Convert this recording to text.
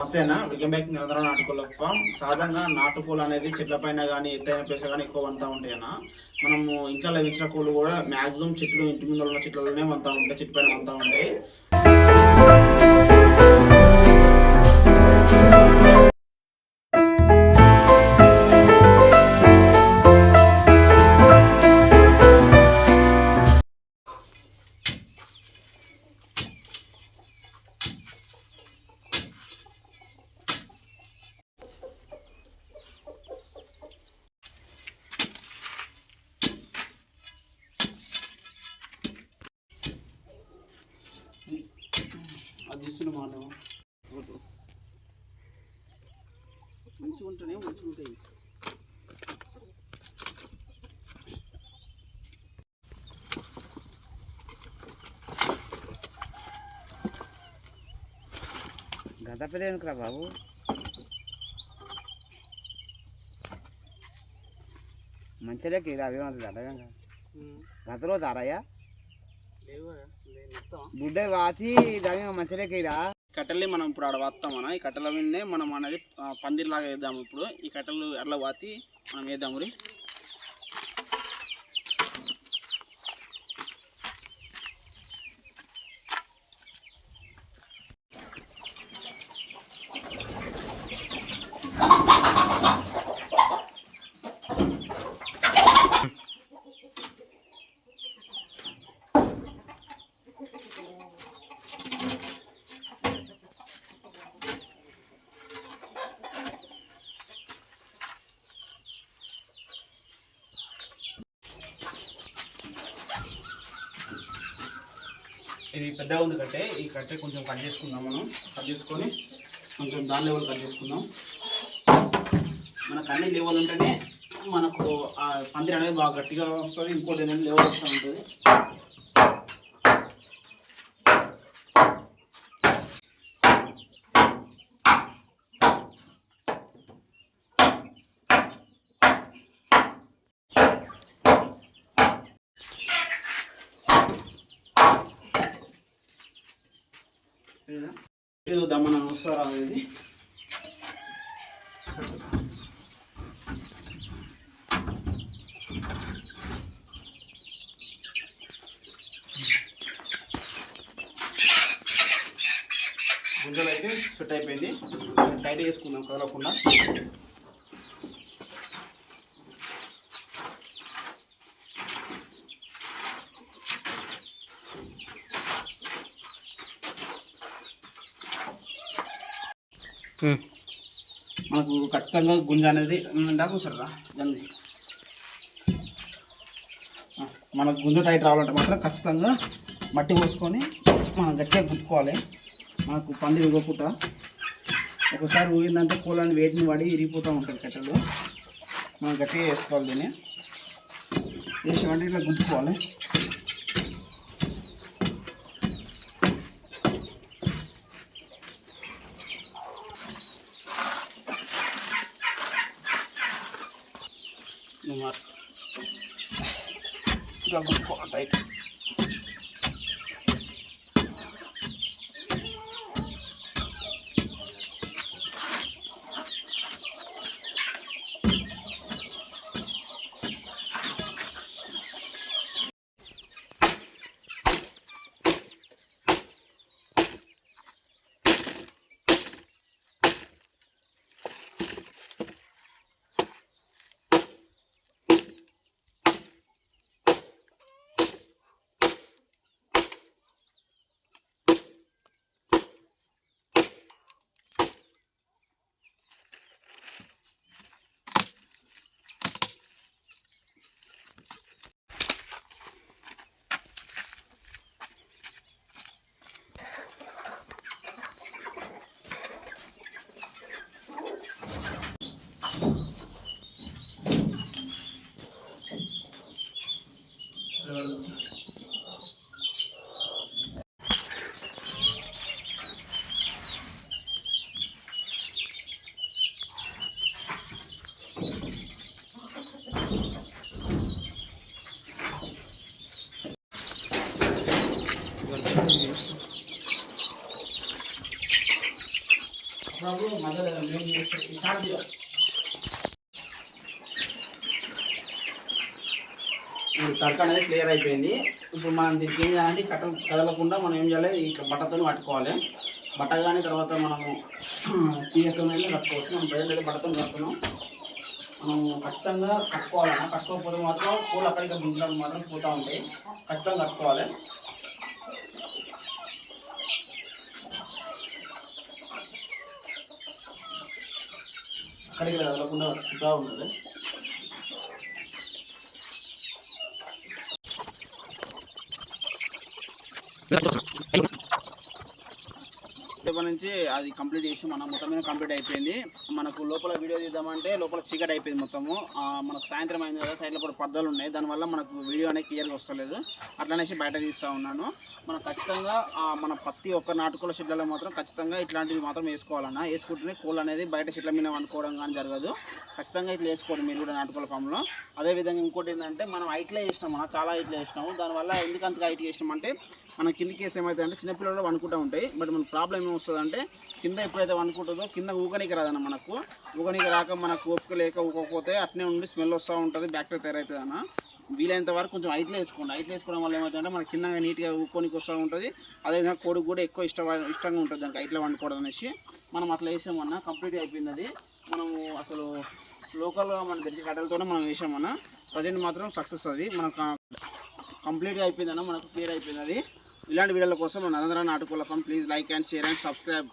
నమస్తేనా, welcome back నిరంతర నాటుకోళ్ళ form. సహజంగా నాటుకోళ్ళు అనేది చెట్ల పైన కానీ ఎత్తైన ప్లేస్ కానీ ఎక్కువ వంతా ఉంటాయి అన్న. మనము ఇంట్లో లభించిన కోళ్ళు కూడా మ్యాక్సిమం చెట్లు ఇంటి ముందు ఉన్న చెట్లలోనే వంతా ఉంటాయి, చెట్టు పైన వంతా ఉంటాయి. అది తీసుకున్నమాట మంచిగా ఉంటేనే మంచిగా ఉంటాయి. గత పెద్ద ఎందుకురా బాబు, మంచిలోకి ఇది అవేమంటుంది అడగంగా గతలో తారయ్యా గుడ్డ వాచి దాని మంచిలోకి రా. కట్టెల్ని మనం ఇప్పుడు ఆడ వాస్తాం అన్న. ఈ కట్టెల మీదనే మనం అనేది పందిరిలాగా వేద్దాము. ఇప్పుడు ఈ కట్టెలు అట్లా వాతి మనం వేద్దాము. ఇది పెద్దగా ఉంది కట్టే, ఈ కట్టే కొంచెం కట్ చేసుకుందాం. మనం కట్ చేసుకొని కొంచెం దాని లెవెల్ కట్ చేసుకుందాం. మనకు అన్ని లెవెల్ ఉంటేనే మనకు ఆ పందిరి అనేది బాగా గట్టిగా వస్తుంది. ఇంకోటి ఏంటంటే లెవెల్ వస్తూ ఉంటుంది. చూద్దాం మనం వస్తారా అనేది. గుంజలు అయితే సెట్ అయిపోయింది. టైట్ చేసుకుందాం కదలకుండా. మనకు ఖచ్చితంగా గుంజ అనేది కూర్చోరా జల్ది. మనకు గుంజ టైట్ రావాలంటే మాత్రం ఖచ్చితంగా మట్టి పోసుకొని మనం గట్టిగా గుర్తుకోవాలి. మనకు పంది ఇవ్వకుండా ఒకసారి ఊగిందంటే కోళ్ళని వేటిని పడి ఇరిగిపోతూ ఉంటుంది కట్టెలు. మనం గట్టిగా వేసుకోవాలి. దీన్ని వేసి వంటి ఇట్లా గుర్తుకోవాలి. ఇట్లా గుర్తుకోవాలి టైట్. బాబు మధ్యలో తడక అనేది క్లియర్ అయిపోయింది. ఇప్పుడు మనం దీనికి ఏం చేయాలంటే కదలకుండా మనం ఏం చేయాలి, ఇట్లా బట్టతో పట్టుకోవాలి. బట్ట కానీ తర్వాత మనము తీయతో కట్టుకోవచ్చు. మనం బయట అయితే బట్టతో కట్టుకున్నాం. మనం ఖచ్చితంగా కట్టుకోవాలన్నా, కట్టుకోకపోతే మాత్రం పూలు అక్కడికి గుంజడం మాత్రం పోతూ ఉంటాయి. ఖచ్చితంగా కట్టుకోవాలి. అక్కడికి కదలకుండా కట్టుకుంటూ ఉంటుంది. రేపటి నుంచి అది కంప్లీట్ చేసి మనం మొత్తం కంప్లీట్ అయిపోయింది. మనకు లోపల వీడియో తీద్దామంటే లోపల చీకటి అయిపోయింది మొత్తము. మనకు సాయంత్రం అయింది కదా, సైడ్లో కూడా పర్దాలు ఉన్నాయి, దానివల్ల మనకు వీడియో అనేది క్లియర్గా వస్తలేదు. అట్లనేసి బయట తీస్తూ ఉన్నాను. మనం ఖచ్చితంగా మన ప్రతి ఒక్క నాటుకోళ్ళ షెడ్లలో మాత్రం ఖచ్చితంగా ఇట్లాంటివి మాత్రం వేసుకోవాలన్నా. వేసుకుంటేనే కోళ్ళు అనేది బయట షెడ్ల మీద అనుకోవడం కానీ జరగదు. ఖచ్చితంగా ఇట్లా వేసుకోండి మీరు కూడా నాటుకోళ్ళ ఫామ్లో. అదేవిధంగా ఇంకోటి ఏంటంటే మనం హైట్లో వేసినాం, మనం చాలా హైట్లో వేసినాము. దానివల్ల ఎందుకు అంతగా హైట్ వేసినాం అంటే మనం కిందికి వేసి ఏమవుతుంది అంటే చిన్నపిల్లలు అనుకుంటూ ఉంటాయి. బట్ మన ప్రాబ్లం ఏమొస్తుందంటే కింద ఎప్పుడైతే అనుకుంటుందో కింద ఊకనికి రాదన్న. మనకు ఊకనికి రాక మనకు ఓపిక లేక ఊకపోతే అట్నే ఉండి స్మెల్ వస్తూ ఉంటుంది, బ్యాక్టీరియా తయారవుతుంది అన్న. వీలైనంత వరకు కొంచెం హైట్లో వేసుకోండి. హైట్లో వేసుకోవడం వల్ల ఏమవుతుందంటే మన కింద నీట్గా ఊకోనికి వస్తూ ఉంటుంది. అదేవిధంగా కోడికి కూడా ఎక్కువ ఇష్టంగా ఉంటుంది దానికి హైట్లో వండుకోవడం అనేసి. మనం అట్లా వేసామన్నా కంప్లీట్గా అయిపోయింది. అది మనము అసలు లోకల్గా మన దగ్గర కట్టెలతోనే మనం వేసామన్నా. ప్రజెంట్ మాత్రం సక్సెస్ అది మనకు కంప్లీట్గా అయిపోయిందన్న, మనకు క్లియర్ అయిపోయింది అది. ఇలాంటి వీడియోల కోసం మన నరేంద్ర నాటుకోళ్ళ farm please like and share and subscribe.